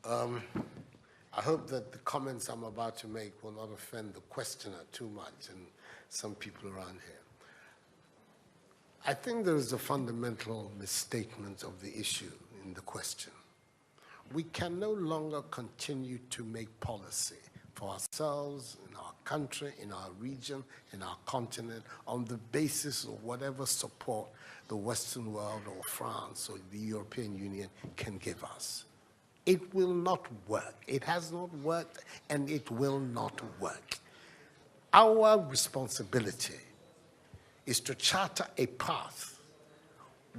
I hope that the comments I'm about to make will not offend the questioner too much and some people around here. I think there is a fundamental misstatement of the issue in the question. We can no longer continue to make policy for ourselves, in our country, in our region, in our continent, on the basis of whatever support the Western world or France or the European Union can give us. It will not work. It has not worked, and it will not work. Our responsibility is to charter a path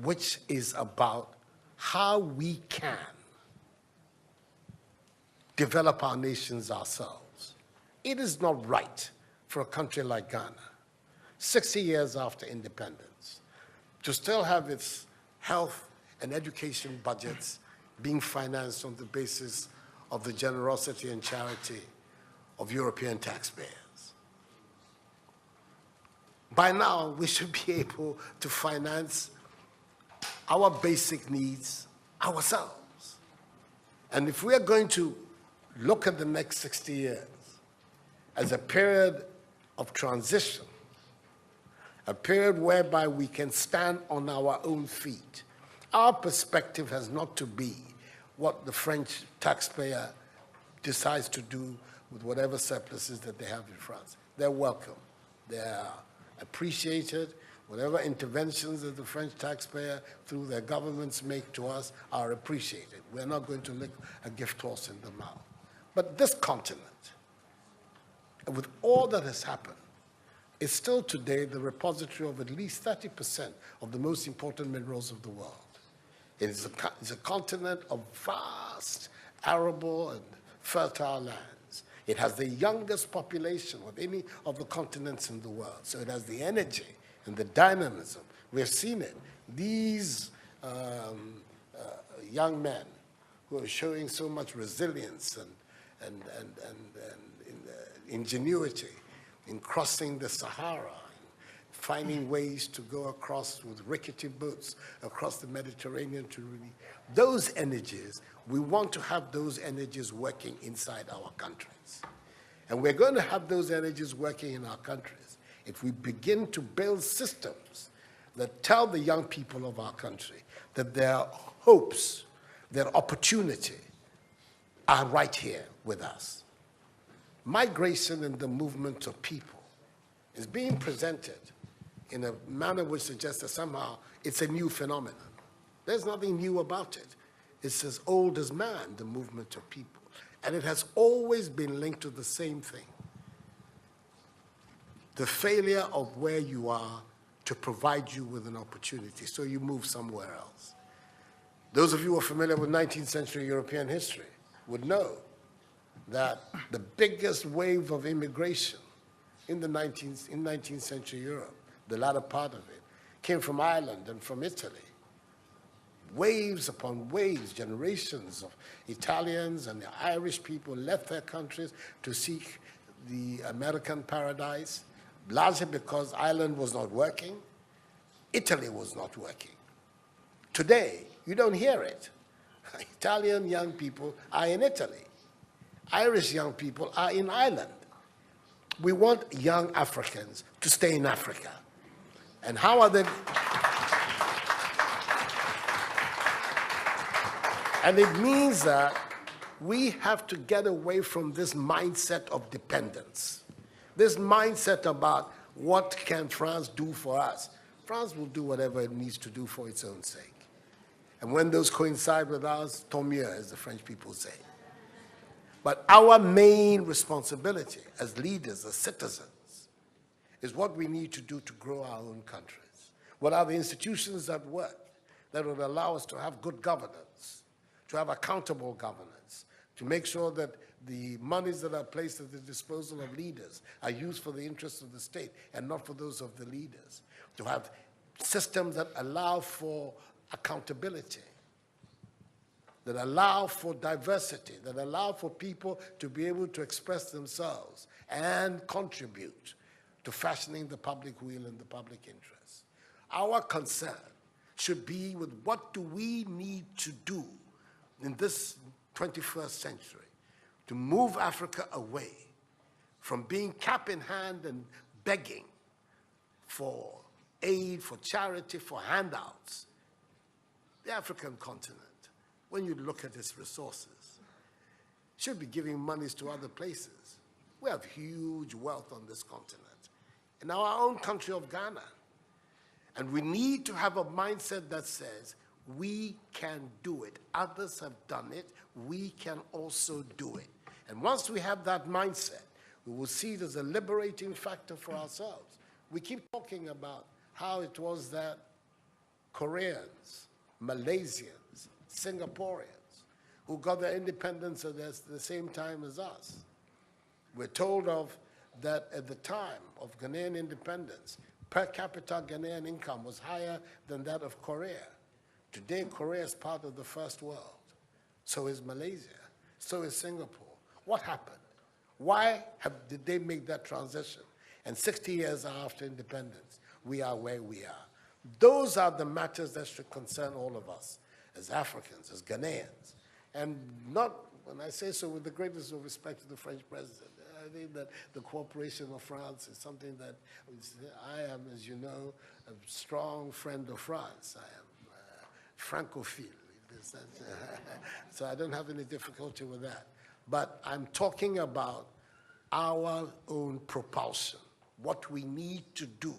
which is about how we can develop our nations ourselves. It is not right for a country like Ghana, 60 years after independence, to still have its health and education budgets being financed on the basis of the generosity and charity of European taxpayers. By now, we should be able to finance our basic needs ourselves. And if we are going to look at the next 60 years as a period of transition, a period whereby we can stand on our own feet, our perspective has not to be what the French taxpayer decides to do with whatever surpluses that they have in France. They're welcome. They're appreciated. Whatever interventions that the French taxpayer through their governments make to us are appreciated. We're not going to lick a gift horse in the mouth. But this continent, with all that has happened, is still today the repository of at least 30% of the most important minerals of the world. It's a continent of vast, arable, and fertile lands. It has the youngest population of any of the continents in the world. So it has the energy and the dynamism. We've seen it. These young men who are showing so much resilience and ingenuity in crossing the Sahara, finding ways to go across with rickety boats across the Mediterranean to really, those energies, we want to have those energies working inside our countries. And we're going to have those energies working in our countries if we begin to build systems that tell the young people of our country that their hopes, their opportunity are right here with us. Migration and the movement of people is being presented in a manner which suggests that somehow it's a new phenomenon. There's nothing new about it. It's as old as man, the movement of people. And it has always been linked to the same thing: the failure of where you are to provide you with an opportunity, so you move somewhere else. Those of you who are familiar with 19th century European history would know that the biggest wave of immigration in 19th century Europe, the latter part of it, came from Ireland and from Italy. Waves upon waves, generations of Italians and the Irish people left their countries to seek the American paradise, largely because Ireland was not working, Italy was not working. Today, you don't hear it. Italian young people are in Italy. Irish young people are in Ireland. We want young Africans to stay in Africa. And how are they? And it means that we have to get away from this mindset of dependence, this mindset about what can France do for us. France will do whatever it needs to do for its own sake. And when those coincide with ours, tant mieux, as the French people say. But our main responsibility as leaders, as citizens, is what we need to do to grow our own countries. What are the institutions that work that would allow us to have good governance, to have accountable governance, to make sure that the monies that are placed at the disposal of leaders are used for the interests of the state and not for those of the leaders, to have systems that allow for accountability, that allow for diversity, that allow for people to be able to express themselves and contribute to fashioning the public will and the public interest. Our concern should be with what do we need to do in this 21st century, to move Africa away from being cap in hand and begging for aid, for charity, for handouts. The African continent, when you look at its resources, should be giving monies to other places. We have huge wealth on this continent, in our own country of Ghana. And we need to have a mindset that says, we can do it. Others have done it. We can also do it. And once we have that mindset, we will see it as a liberating factor for ourselves. We keep talking about how it was that Koreans, Malaysians, Singaporeans, who got their independence at the same time as us. We're told of that at the time of Ghanaian independence, per capita Ghanaian income was higher than that of Korea. Today, Korea is part of the first world. So is Malaysia. So is Singapore. What happened? Why did they make that transition? And 60 years after independence, we are where we are. Those are the matters that should concern all of us as Africans, as Ghanaians. And not, when I say so with the greatest of respect to the French president, I think that the cooperation of France is something that I am, as you know, a strong friend of France. I am Francophile. So I don't have any difficulty with that. But I'm talking about our own propulsion, what we need to do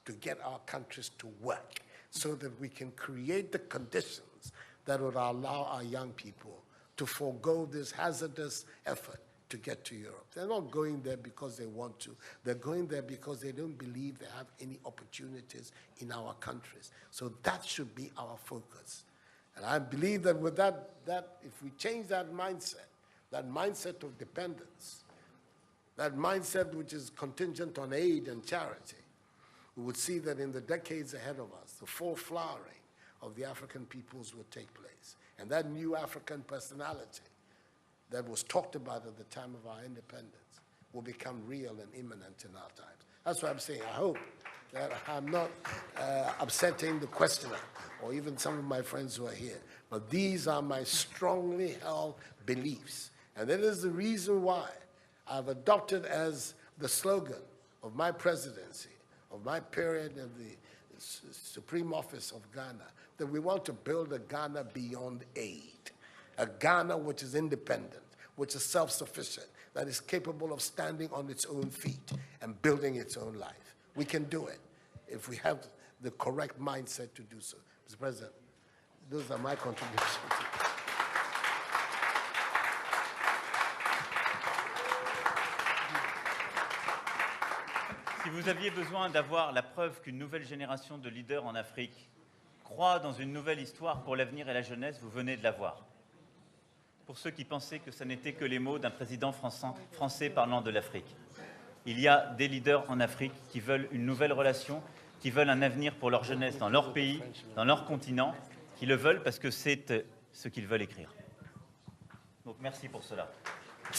to get our countries to work so that we can create the conditions that would allow our young people to forego this hazardous effort to get to Europe. They're not going there because they want to. They're going there because they don't believe they have any opportunities in our countries. So that should be our focus. And I believe that with that if we change that mindset of dependence, that mindset which is contingent on aid and charity, we would see that in the decades ahead of us, the full flowering of the African peoples would take place. And that new African personality that was talked about at the time of our independence will become real and imminent in our times. That's what I'm saying. I hope that I'm not upsetting the questioner or even some of my friends who are here. But these are my strongly held beliefs. And that is the reason why I've adopted as the slogan of my presidency, of my period of the Supreme Office of Ghana, that we want to build a Ghana beyond aid, a Ghana which is independent, which is self-sufficient, that is capable of standing on its own feet and building its own life. We can do it if we have the correct mindset to do so. Mr. President, those are my contributions. Si vous aviez besoin d'avoir la preuve qu'une nouvelle génération de leaders en Afrique croit dans une nouvelle histoire pour l'avenir et la jeunesse, vous venez de la voir. Pour ceux qui pensaient que ce n'étaient que les mots d'un président français parlant de l'Afrique. Il y a des leaders en Afrique qui veulent une nouvelle relation, qui veulent un avenir pour leur jeunesse dans leur pays, dans leur continent, qui le veulent parce que c'est ce qu'ils veulent écrire. Donc merci pour cela.